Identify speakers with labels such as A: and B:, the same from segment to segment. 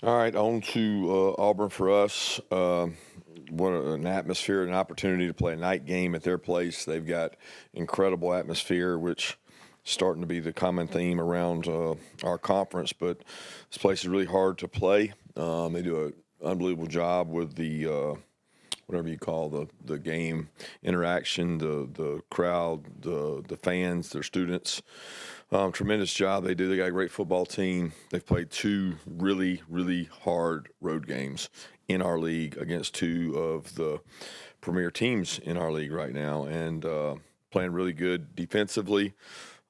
A: All right, on to Auburn for us. What an atmosphere, an opportunity to play a night game at their place. They've got incredible atmosphere, which is starting to be the common theme around our conference. But this place is really hard to play. They do an unbelievable job with the whatever you call the game interaction, the crowd, the fans, their students. Tremendous job they do. They got a great football team. They've played two really, really hard road games in our league against two of the premier teams in our league right now, and playing really good defensively.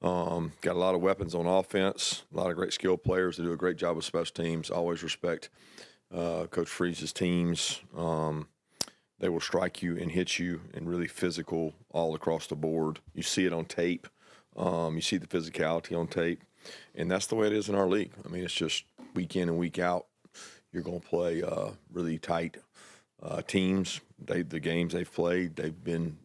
A: Got a lot of weapons on offense, a lot of great skilled players that do a great job with special teams. Always respect Coach Freeze's teams. They will strike you and hit you and really physical all across the board. You see it on tape. You see the physicality on tape, and that's the way it is in our league. I mean, it's just week in and week out. You're going to play really tight teams. The games they've played, they've been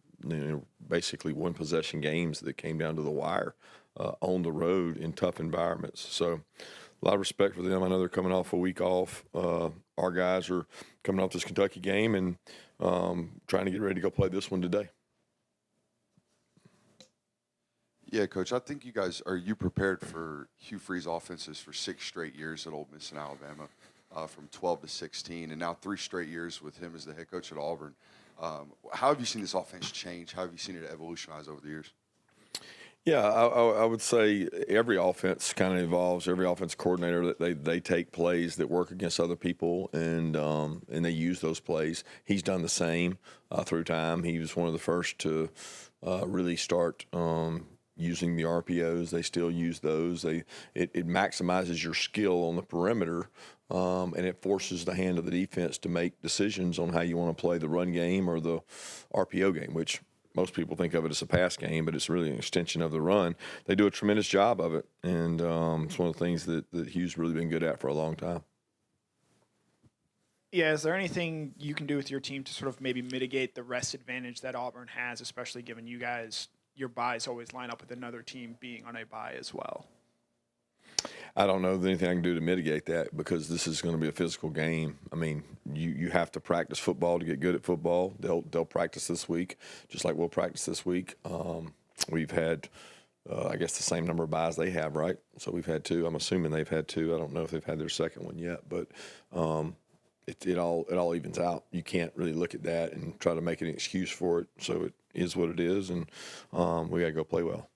A: basically one possession games that came down to the wire on the road in tough environments. So a lot of respect for them. I know they're coming off a week off. Our guys are coming off this Kentucky game and trying to get ready to go play this one today.
B: Yeah, Coach, I think you prepared for Hugh Freeze offenses for 6 straight years at Ole Miss and Alabama, from 12 to 16, and now 3 straight years with him as the head coach at Auburn. How have you seen this offense change? How have you seen it evolutionize over the years?
A: Yeah, I would say every offense kind of evolves. Every offense coordinator, they take plays that work against other people, and they use those plays. He's done the same through time. He was one of the first to really start using the RPOs. They still use those. It maximizes your skill on the perimeter, and it forces the hand of the defense to make decisions on how you want to play the run game or the RPO game, which most people think of it as a pass game, but it's really an extension of the run. They do a tremendous job of it, and it's one of the things that Hugh's really been good at for a long time.
C: Yeah, is there anything you can do with your team to sort of maybe mitigate the rest advantage that Auburn has, especially given you guys, your buys always line up with another team being on a buy as well?
A: I don't know anything I can do to mitigate that because this is going to be a physical game. I mean, you have to practice football to get good at football. They'll practice this week, just like we'll practice this week. We've had, I guess, the same number of buys they have, right? So we've had 2. I'm assuming they've had 2. I don't know if they've had their second one yet, but it all evens out. You can't really look at that and try to make an excuse for it. So it is what it is, and we got to go play well.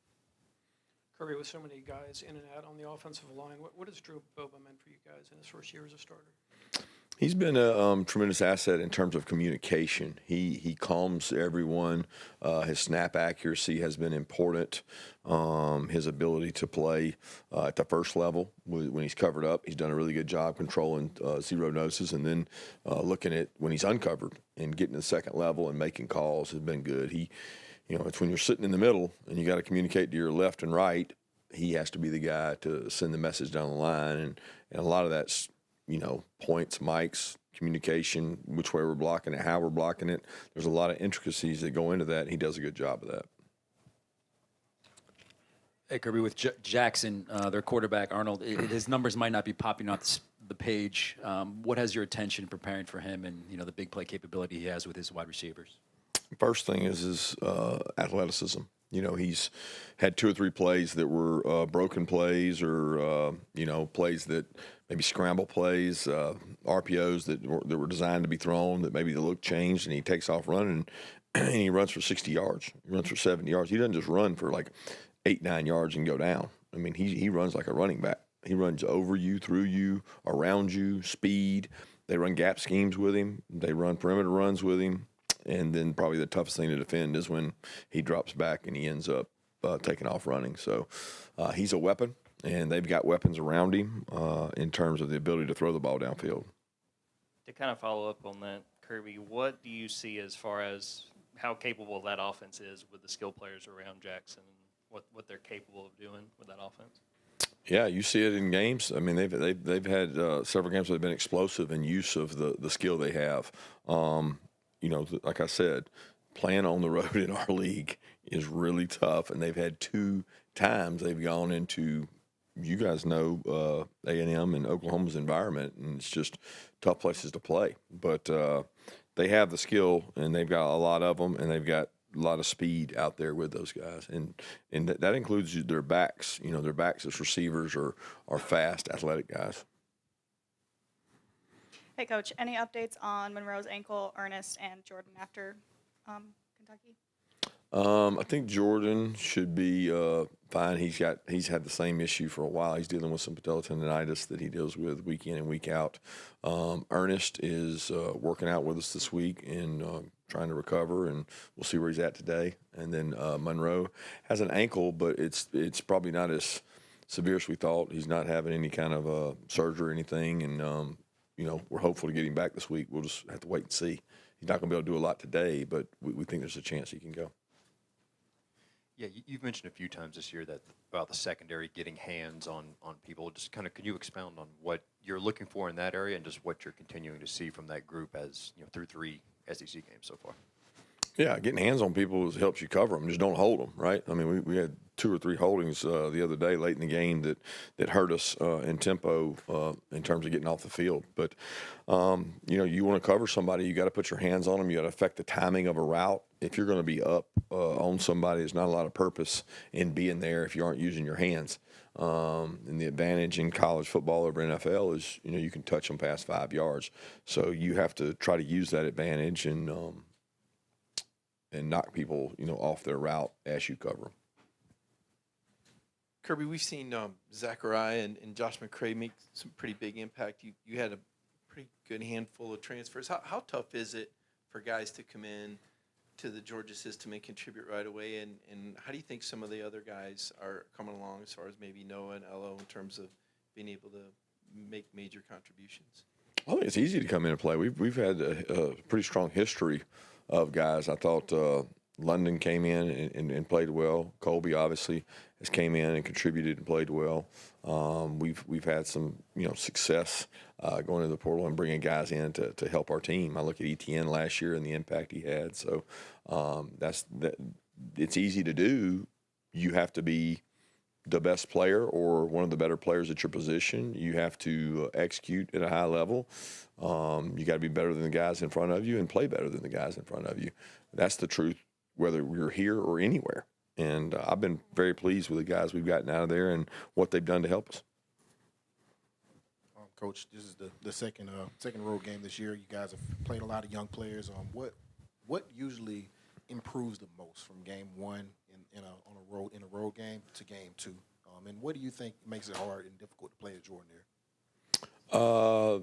D: Kirby, with so many guys in and out on the offensive line, what has Drew Boba meant for you guys in his first year as a starter?
A: He's been a tremendous asset in terms of communication. He calms everyone. His snap accuracy has been important. His ability to play at the first level when he's covered up, he's done a really good job controlling zero noses, and then looking at when he's uncovered and getting to the second level and making calls has been good. It's when you're sitting in the middle and you got to communicate to your left and right. He has to be the guy to send the message down the line, and a lot of that's points, mics, communication, which way we're blocking it, how we're blocking it. There's a lot of intricacies that go into that, and he does a good job of that.
E: Hey, Kirby, with Jackson, their quarterback, Arnold, his numbers might not be popping off the page. What has your attention preparing for him and, the big play capability he has with his wide receivers?
A: First thing is his athleticism. He's had 2 or 3 plays that were broken plays or, plays that maybe scramble plays, RPOs that were designed to be thrown, that maybe the look changed, and he takes off running, and he runs for 60 yards. He runs for 70 yards. He doesn't just run for like 8-9 yards and go down. I mean, he runs like a running back. He runs over you, through you, around you, speed. They run gap schemes with him. They run perimeter runs with him. And then probably the toughest thing to defend is when he drops back and he ends up taking off running. So he's a weapon, and they've got weapons around him in terms of the ability to throw the ball downfield.
F: To kind of follow up on that, Kirby, what do you see as far as how capable that offense is with the skill players around Jackson and what they're capable of doing with that offense?
A: Yeah, you see it in games. I mean, they've had several games that have been explosive in use of the skill they have. Like I said, playing on the road in our league is really tough, and they've had 2 times they've gone into you guys know A&M and Oklahoma's environment, and it's just tough places to play. But they have the skill, and they've got a lot of them, and they've got a lot of speed out there with those guys, and that includes their backs. You know, their backs as receivers are fast, athletic guys.
G: Hey, Coach, any updates on Monroe's ankle, Ernest, and Jordan after Kentucky?
A: I think Jordan should be fine. He's had the same issue for a while. He's dealing with some patella tendonitis that he deals with week in and week out. Ernest is working out with us this week and trying to recover, and we'll see where he's at today. And then Monroe has an ankle, but it's probably not as severe as we thought. He's not having any kind of surgery or anything, and we're hopeful to get him back this week. We'll just have to wait and see. He's not going to be able to do a lot today, but we think there's a chance he can go.
H: Yeah, you've mentioned a few times this year that about the secondary getting hands on people. Just kind of, could you expound on what you're looking for in that area and just what you're continuing to see from that group as through 3 SEC games so far?
A: Yeah, getting hands on people helps you cover them. Just don't hold them, right? I mean, we had 2 or 3 holdings the other day late in the game that hurt us in tempo in terms of getting off the field. But, you want to cover somebody, you got to put your hands on them. You got to affect the timing of a route. If you're going to be up on somebody, there's not a lot of purpose in being there if you aren't using your hands. And the advantage in college football over NFL is, you can touch them past 5 yards. So you have to try to use that advantage and knock people, off their route as you cover them.
I: Kirby, we've seen Zachariah and Josh McCray make some pretty big impact. You had a pretty good handful of transfers. How tough is it for guys to come in to the Georgia system and contribute right away? And how do you think some of the other guys are coming along as far as maybe Noah and Elo in terms of being able to make major contributions?
A: I think it's easy to come in and play. We've had a pretty strong history of guys. I thought London came in and played well. Colby obviously has came in and contributed and played well. We've had some success going to the portal and bringing guys in to help our team. I look at ETN last year and the impact he had. So it's easy to do. You have to be the best player or one of the better players at your position. You have to execute at a high level. You got to be better than the guys in front of you and play better than the guys in front of you. That's the truth, whether we're here or anywhere. And I've been very pleased with the guys we've gotten out of there and what they've done to help us.
J: Coach, this is the second road game this year. You guys have played a lot of young players. What usually improves the most from game one in a road game to game two? And what do you think makes it hard and difficult to play at Jordan there?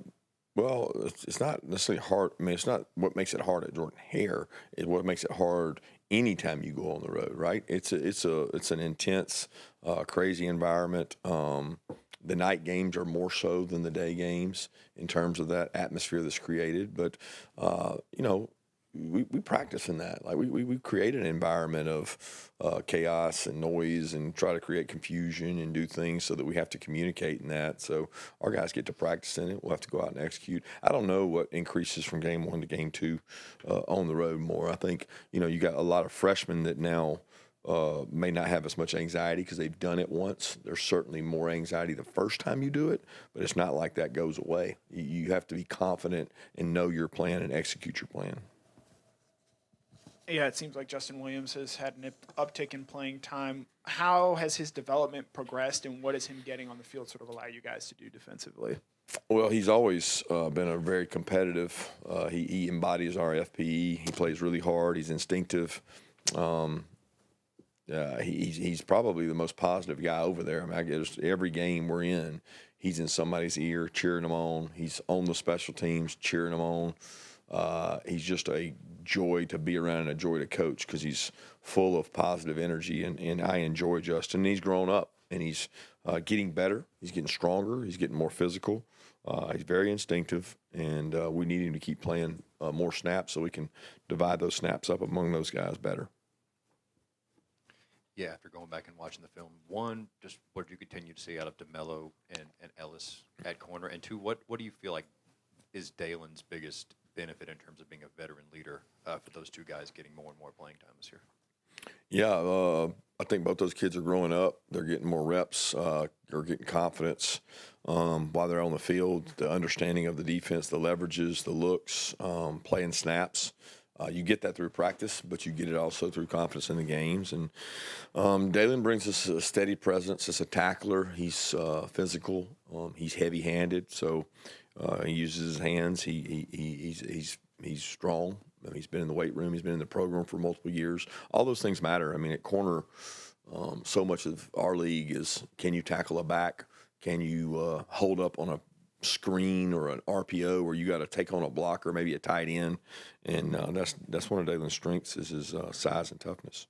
A: Well, it's not necessarily hard. I mean, it's not what makes it hard at Jordan Hare. It's what makes it hard anytime you go on the road, right? It's an intense, crazy environment. The night games are more so than the day games in terms of that atmosphere that's created. But we practice in that. Like we create an environment of chaos and noise and try to create confusion and do things so that we have to communicate in that. So our guys get to practice in it. We'll have to go out and execute. I don't know what increases from game one to game two on the road more. I think, you got a lot of freshmen that now may not have as much anxiety because they've done it once. There's certainly more anxiety the first time you do it, but it's not like that goes away. You have to be confident and know your plan and execute your plan.
C: Yeah, it seems like Justin Williams has had an uptick in playing time. How has his development progressed, and what is him getting on the field sort of allow you guys to do defensively?
A: Well, he's always been a very competitive. He embodies our FPE. He plays really hard. He's instinctive. He's probably the most positive guy over there. I mean, I guess every game we're in, he's in somebody's ear cheering them on. He's on the special teams cheering them on. He's just a joy to be around and a joy to coach because he's full of positive energy, and I enjoy Justin. He's grown up, and he's getting better. He's getting stronger. He's getting more physical. He's very instinctive, and we need him to keep playing more snaps so we can divide those snaps up among those guys better.
H: Yeah, after going back and watching the film, one, just what do you continue to see out of DeMello and Ellis at corner? And two, what do you feel like is Dalen's biggest benefit in terms of being a veteran leader for those two guys getting more and more playing time this year?
A: Yeah, I think both those kids are growing up. They're getting more reps. They're getting confidence while they're on the field. The understanding of the defense, the leverages, the looks, playing snaps. You get that through practice, but you get it also through confidence in the games. And Dalen brings us a steady presence as a tackler. He's physical. He's heavy-handed, so he uses his hands. He's strong. He's been in the weight room. He's been in the program for multiple years. All those things matter. I mean, at corner, so much of our league is, can you tackle a back? Can you hold up on a screen or an RPO where you got to take on a blocker, maybe a tight end? And that's one of Dalen's strengths is his size and toughness.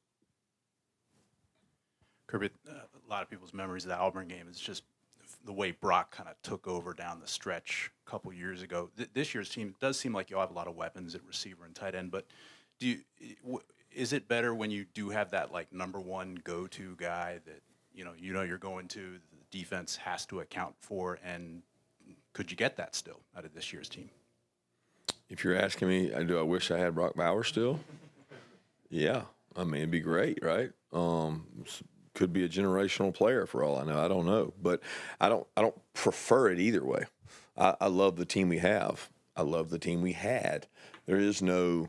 K: Kirby, a lot of people's memories of the Auburn game is just the way Brock kind of took over down the stretch a couple years ago. This year's team does seem like you'll have a lot of weapons at receiver and tight end, but is it better when you do have that like number one go-to guy that you know you're going to, the defense has to account for, and could you get that still out of this year's team?
A: If you're asking me, do I wish I had Brock Bowers still? Yeah, I mean it'd be great, right? Could be a generational player for all I know. I don't know, but I don't prefer it either way. I love the team we have. I love the team we had. There is no.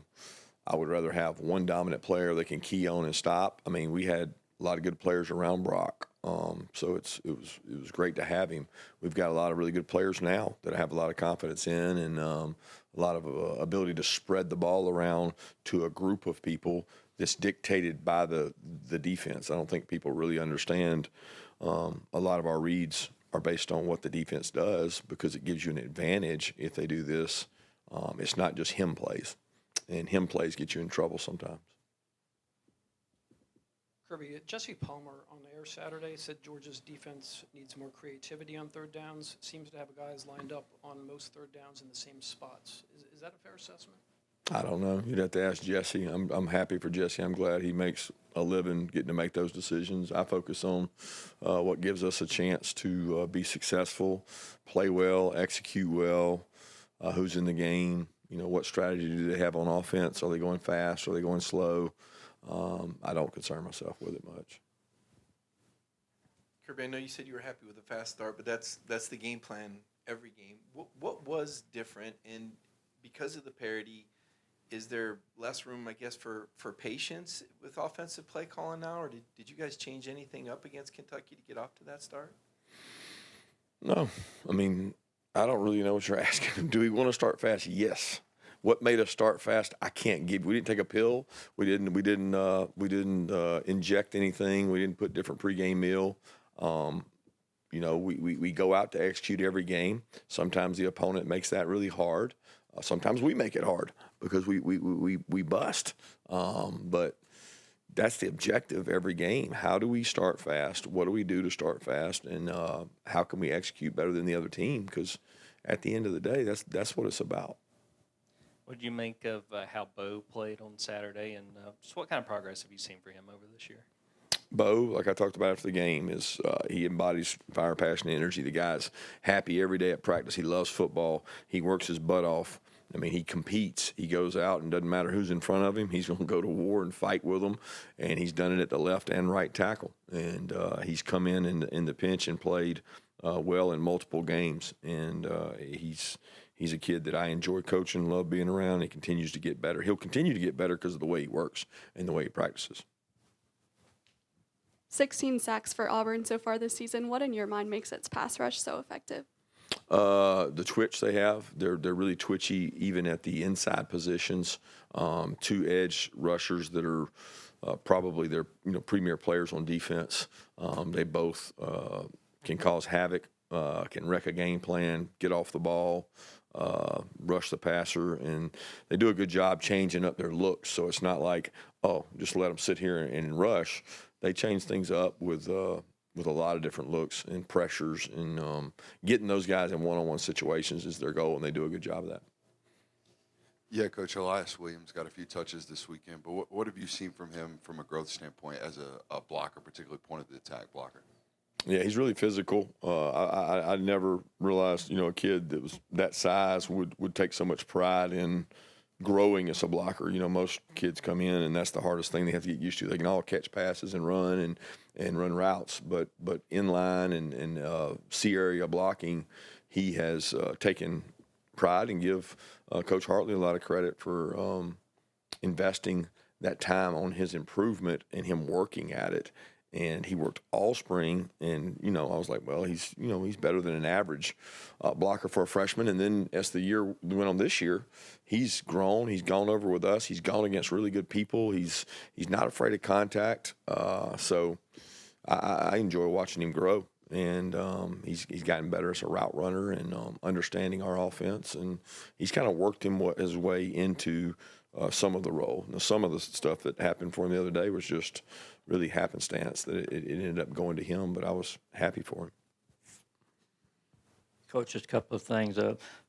A: I would rather have one dominant player that can key on and stop. I mean, we had a lot of good players around Brock, so it was great to have him. We've got a lot of really good players now that I have a lot of confidence in, and a lot of ability to spread the ball around to a group of people that's dictated by the defense. I don't think people really understand a lot of our reads are based on what the defense does because it gives you an advantage if they do this. It's not just him plays, and him plays get you in trouble sometimes.
D: Kirby, Jesse Palmer on air Saturday said Georgia's defense needs more creativity on third downs. Seems to have guys lined up on most third downs in the same spots. Is that a fair assessment?
A: I don't know. You'd have to ask Jesse. I'm happy for Jesse. I'm glad he makes a living getting to make those decisions. I focus on what gives us a chance to be successful, play well, execute well, who's in the game, what strategy do they have on offense? Are they going fast? Are they going slow? I don't concern myself with it much.
I: Kirby, I know you said you were happy with the fast start, but that's the game plan every game. What was different? And because of the parity, is there less room, I guess, for patience with offensive play calling now, or did you guys change anything up against Kentucky to get off to that start?
A: No. I mean, I don't really know what you're asking. Do we want to start fast? Yes. What made us start fast? I can't give. We didn't take a pill. We didn't inject anything. We didn't put different pregame meal. We go out to execute every game. Sometimes the opponent makes that really hard. Sometimes we make it hard because we bust. But that's the objective every game. How do we start fast? What do we do to start fast? And how can we execute better than the other team? Because at the end of the day, that's what it's about.
F: What did you make of how Bo played on Saturday, and just what kind of progress have you seen for him over this year?
A: Bo, like I talked about after the game, is he embodies fire, passion, and energy. The guy's happy every day at practice. He loves football. He works his butt off. I mean, he competes. He goes out, and doesn't matter who's in front of him. He's going to go to war and fight with them, and he's done it at the left and right tackle. And he's come in the pinch and played well in multiple games. And he's a kid that I enjoy coaching, love being around. He continues to get better. He'll continue to get better because of the way he works and the way he practices.
L: 16 sacks for Auburn so far this season. What in your mind makes its pass rush so effective?
A: The twitch they have, they're really twitchy even at the inside positions. Two edge rushers that are probably their premier players on defense. They both can cause havoc, can wreck a game plan, get off the ball, rush the passer, and they do a good job changing up their looks. So it's not like, just let them sit here and rush. They change things up with a lot of different looks and pressures, and getting those guys in one-on-one situations is their goal, and they do a good job of that.
B: Yeah, Coach, Elias Williams got a few touches this weekend, but what have you seen from him from a growth standpoint as a blocker, particularly point of the attack blocker?
A: Yeah, he's really physical. I never realized, a kid that was that size would take so much pride in growing as a blocker. You know, most kids come in, and that's the hardest thing they have to get used to. They can all catch passes and run run routes, but inline and C area blocking, he has taken pride and give Coach Hartley a lot of credit for investing that time on his improvement and him working at it. And he worked all spring, and I was like, well, he's better than an average blocker for a freshman. And then as the year went on this year, he's grown. He's gone over with us. He's gone against really good people. He's not afraid of contact. So I enjoy watching him grow. And he's gotten better as a route runner and understanding our offense. And he's kind of worked his way into some of the role. Now, some of the stuff that happened for him the other day was just really happenstance that it ended up going to him, but I was happy for him.
M: Coach, just a couple of things.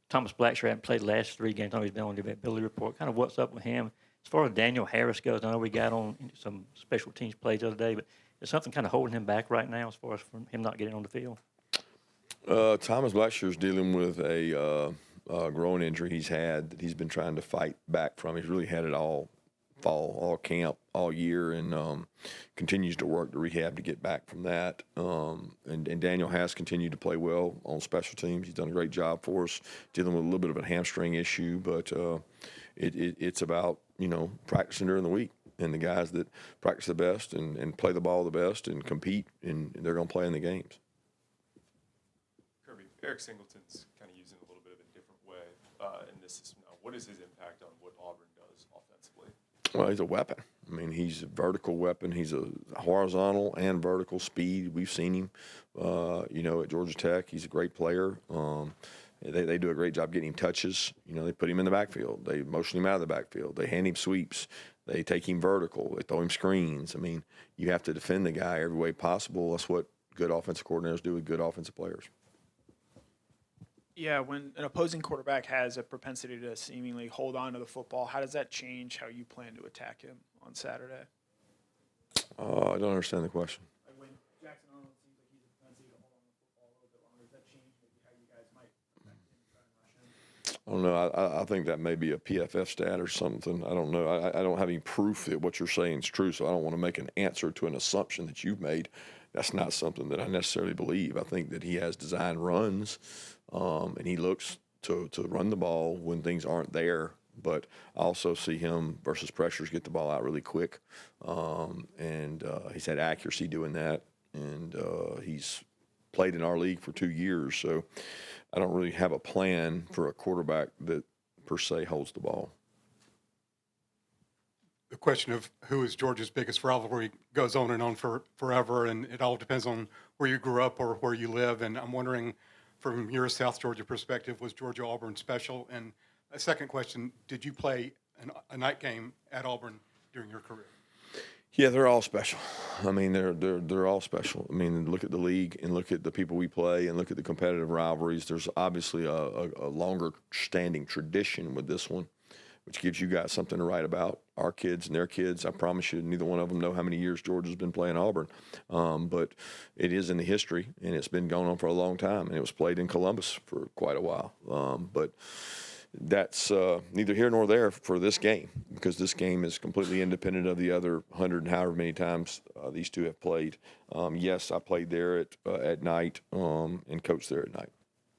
M: Thomas Blackshear hadn't played the last 3 games. I know he's been on the ability report. Kind of what's up with him? As far as Daniel Harris goes, I know we got on some special teams plays the other day, but is something kind of holding him back right now as far as from him not getting on the field?
A: Thomas Blackshear is dealing with a growing injury he's had that he's been trying to fight back from. He's really had it all fall, all camp, all year, and continues to work to rehab to get back from that. And Daniel has continued to play well on special teams. He's done a great job for us, dealing with a little bit of a hamstring issue, but it's about practicing during the week. And the guys that practice the best and play the ball the best and compete, and they're going to play in the games.
N: Kirby, Eric Singleton's kind of using a little bit of a different way in this system now. What is his impact on what Auburn does offensively?
A: Well, he's a weapon. I mean, he's a vertical weapon. He's a horizontal and vertical speed. We've seen him, at Georgia Tech. He's a great player. They do a great job getting him touches. They put him in the backfield. They motion him out of the backfield. They hand him sweeps. They take him vertical. They throw him screens. I mean, you have to defend the guy every way possible. That's what good offensive coordinators do with good offensive players.
C: Yeah, when an opposing quarterback has a propensity to seemingly hold on to the football, how does that change how you plan to attack him on Saturday?
A: I don't understand the question.
C: Like when Jackson Arnold seems like he's a propensity to hold on to the football a little bit longer, does that change maybe how you guys might affect him and try and rush him?
A: I don't know. I think that may be a PFF stat or something. I don't know. I don't have any proof that what you're saying is true, so I don't want to make an answer to an assumption that you've made. That's not something that I necessarily believe. I think that he has designed runs, and he looks to run the ball when things aren't there. But I also see him versus pressures get the ball out really quick, and he's had accuracy doing that, and he's played in our league for 2 years, so I don't really have a plan for a quarterback that per se holds the ball.
O: The question of who is Georgia's biggest rivalry goes on and on forever, and it all depends on where you grew up or where you live. And I'm wondering, from your South Georgia perspective, was Georgia-Auburn special? And a second question, did you play a night game at Auburn during your career?
A: Yeah, they're all special. I mean, they're all special. I mean, look at the league and look at the people we play and look at the competitive rivalries. There's obviously a longer standing tradition with this one, which gives you guys something to write about. Our kids and their kids, I promise you, neither one of them know how many years Georgia's been playing Auburn. But it is in the history, and it's been going on for a long time, and it was played in Columbus for quite a while. But that's neither here nor there for this game, because this game is completely independent of the other 100 and however many times these two have played. Yes, I played there at night and coached there at night.